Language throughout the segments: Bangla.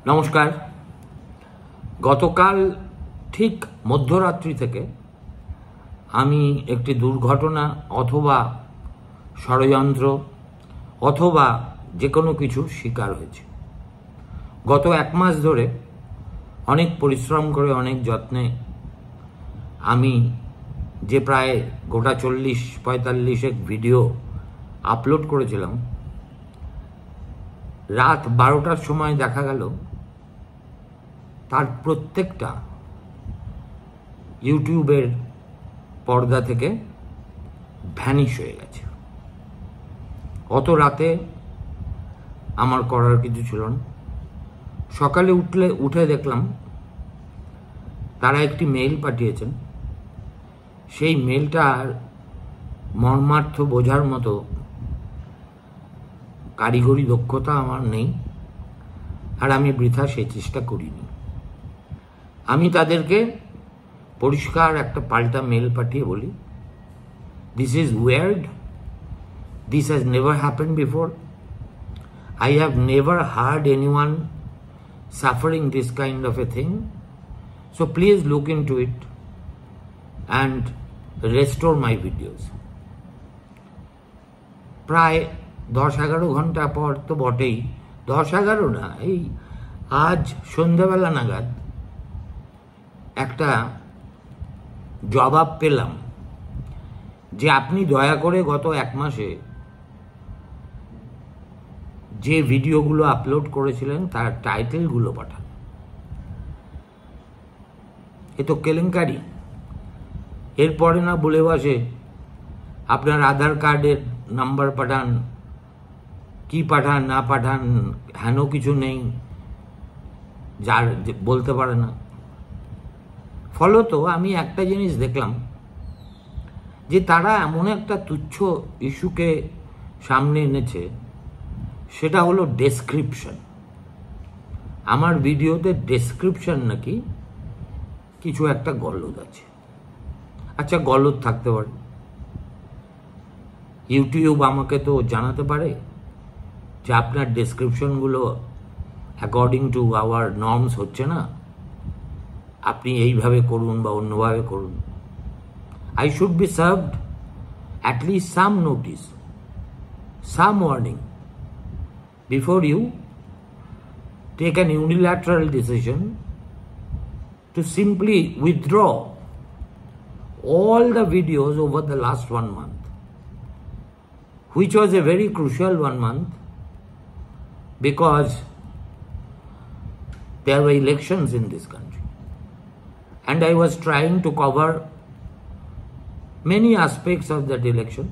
নমস্কার। গতকাল ঠিক মধ্যরাত্রি থেকে আমি একটি দুর্ঘটনা অথবা ষড়যন্ত্র অথবা যে কোনো কিছুর শিকার হয়েছি। গত এক মাস ধরে অনেক পরিশ্রম করে অনেক যত্নে আমি যে প্রায় গোটা 40-45 ভিডিও আপলোড করেছিলাম, রাত 12টার সময় দেখা গেল তার প্রত্যেকটা ইউটিউবের পর্দা থেকে ভ্যানিশ হয়ে গেছে। অত রাতে আমার করার কিছু ছিল না। সকালে উঠে দেখলাম তারা একটি মেইল পাঠিয়েছেন। সেই মেইলটার মর্মার্থ বোঝার মতো কারিগরি দক্ষতা আমার নেই, আর আমি বৃথা সেই চেষ্টা করিনি। আমি তাদেরকে পরিষ্কার একটা পাল্টা মেল পাঠিয়ে বলি, this is weird, this has never happened before, I have never heard anyone suffering this kind of a thing, so please look into it and restore my videos. প্রায় 10-11 ঘন্টা পর তো বটেই, 10-11 না, এই আজ সন্ধ্যাবেলা নাগাদ একটা জবাব পেলাম যে আপনি দয়া করে গত এক মাসে যে ভিডিওগুলো আপলোড করেছিলেন তার টাইটেলগুলো পাঠান। এ তো কেলেঙ্কারি। এরপরে না বলে বসে আপনার আধার কার্ডের নাম্বার পাঠান, কি পাঠান না পাঠান, হেন কিছু নেই যার বলতে পারে না। ফলত আমি একটা জিনিস দেখলাম যে তারা এমন একটা তুচ্ছ ইস্যুকে সামনে এনেছে, সেটা হলো ডেসক্রিপশন। আমার ভিডিওতে ডেসক্রিপশন নাকি কিছু একটা গলদ আছে। আচ্ছা, গলদ থাকতে পারে, ইউটিউব আমাকে তো জানাতে পারে যে আপনার ডেসক্রিপশনগুলো অ্যাকর্ডিং টু আওয়ার নর্মস হচ্ছে না, আপনি এইভাবে করুন বা অন্যভাবে করুন। I should be served at least some notice, some warning before you take an unilateral decision to simply withdraw all the videos over the last 1 month, which was a very crucial 1 month because there were elections in this country. And I was trying to cover many aspects of that election,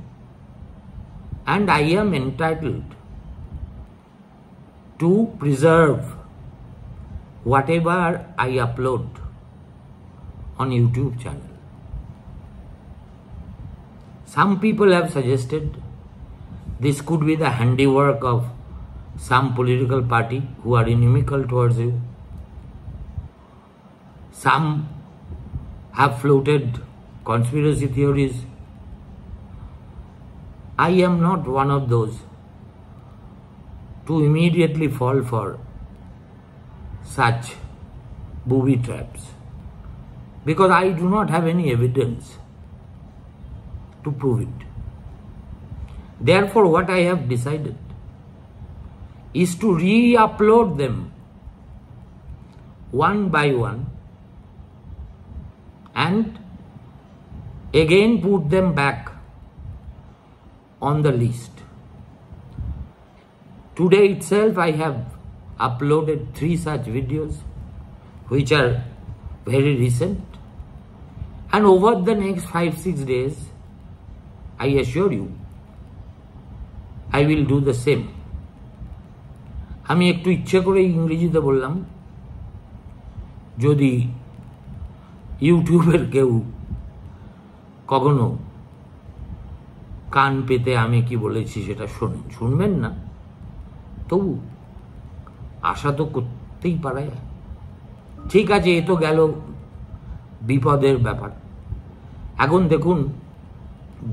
and I am entitled to preserve whatever I upload on YouTube channel. Some people have suggested this could be the handiwork of some political party who are inimical towards you. Some have floated conspiracy theories. I am not one of those to immediately fall for such booby traps, because I do not have any evidence to prove it. Therefore, what I have decided is to re-upload them one by one and again put them back on the list. Today itself I have uploaded 3 such videos which are very recent, and over the next 5-6 days I assure you I will do the same. আমি একটু ইচ্ছে করে ইংরেজিতে বললাম, যদি ইউটিউবের কেউ কখনো কান পেতে আমি কি বলেছি সেটা শুনবেন না, তবু আশা তো করতেই পারা যায়। ঠিক আছে, এ তো গেল বিপদের ব্যাপার। এখন দেখুন,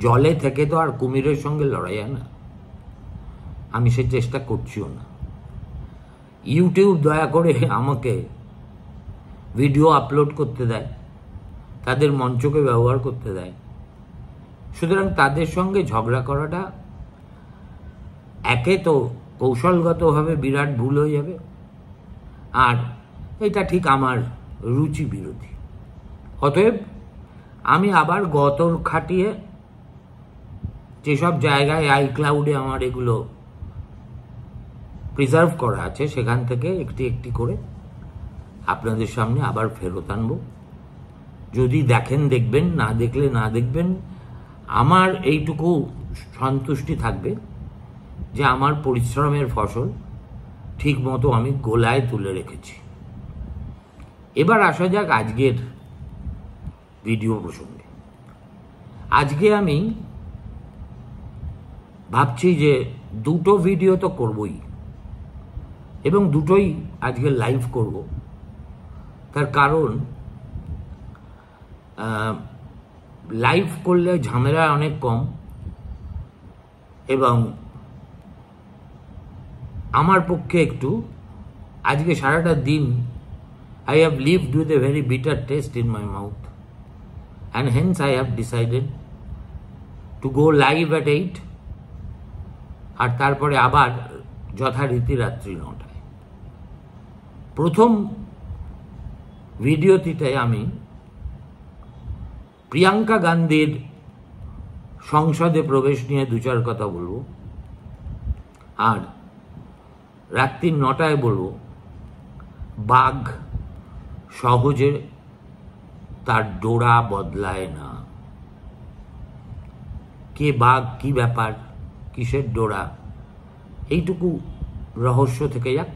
জলে থেকে তো আর কুমিরের সঙ্গে লড়া যায় না, আমি সে চেষ্টা করছিও না। ইউটিউব দয়া করে আমাকে ভিডিও আপলোড করতে দেয়, তাদের মঞ্চকে ব্যবহার করতে দেয়। সুতরাং তাদের সঙ্গে ঝগড়া করাটা একে তো কৌশলগতভাবে বিরাট ভুল হয়ে যাবে, আর এটা ঠিক আমার রুচি বিরোধী। অতএব আমি আবার গতর খাটিয়ে যেসব জায়গায় আইক্লাউডে আমার এগুলো প্রিজার্ভ করা আছে সেখান থেকে একটি একটি করে আপনাদের সামনে আবার ফেরত আনবো। যদি দেখেন দেখবেন, না দেখলে না দেখবেন। আমার এইটুকু সন্তুষ্টি থাকবে যে আমার পরিশ্রমের ফসল ঠিক মতো আমি গোলায় তুলে রেখেছি। এবার আসা যাক আজকের ভিডিও প্রসঙ্গে। আজকে আমি ভাবছি যে দুটো ভিডিও তো করবই, এবং দুটোই আজকে লাইভ করব। তার কারণ লাইভ করলে ঝামেলা অনেক কম, এবং আমার পক্ষে একটু আজকে সারাটা দিন I have lived with a very bitter taste in my mouth, and hence I have decided to go live at 8 আর তারপরে আবার যথারীতি রাত্রি 9টায়। প্রথম ভিডিওটিতে আমি প্রিয়াঙ্কা গান্ধীর সংসদে প্রবেশ নিয়ে দু চার কথা বলবো, আর রাত্রি 9টায় বলবো বাঘ সহজে তার ডোরা বদলায় না। কে বাঘ, কি ব্যাপার, কিসের ডোরা, এইটুকু রহস্য থেকে যাক।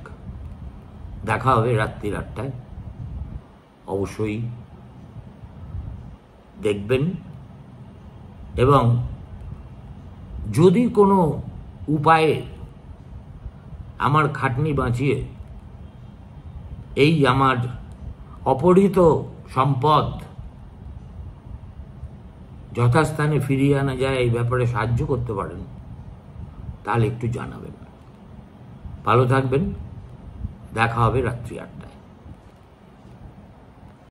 দেখা হবে রাত্রি 8টায়। অবশ্যই দেখবেন, এবং যদি কোনো উপায়ে আমার খাটনি বাঁচিয়ে এই আমার অপহৃত সম্পদ যথাস্থানে ফিরিয়ে আনা যায়, এই ব্যাপারে সাহায্য করতে পারেন, তাহলে একটু জানাবেন। ভালো থাকবেন, দেখা হবে রাত্রি 8টায়।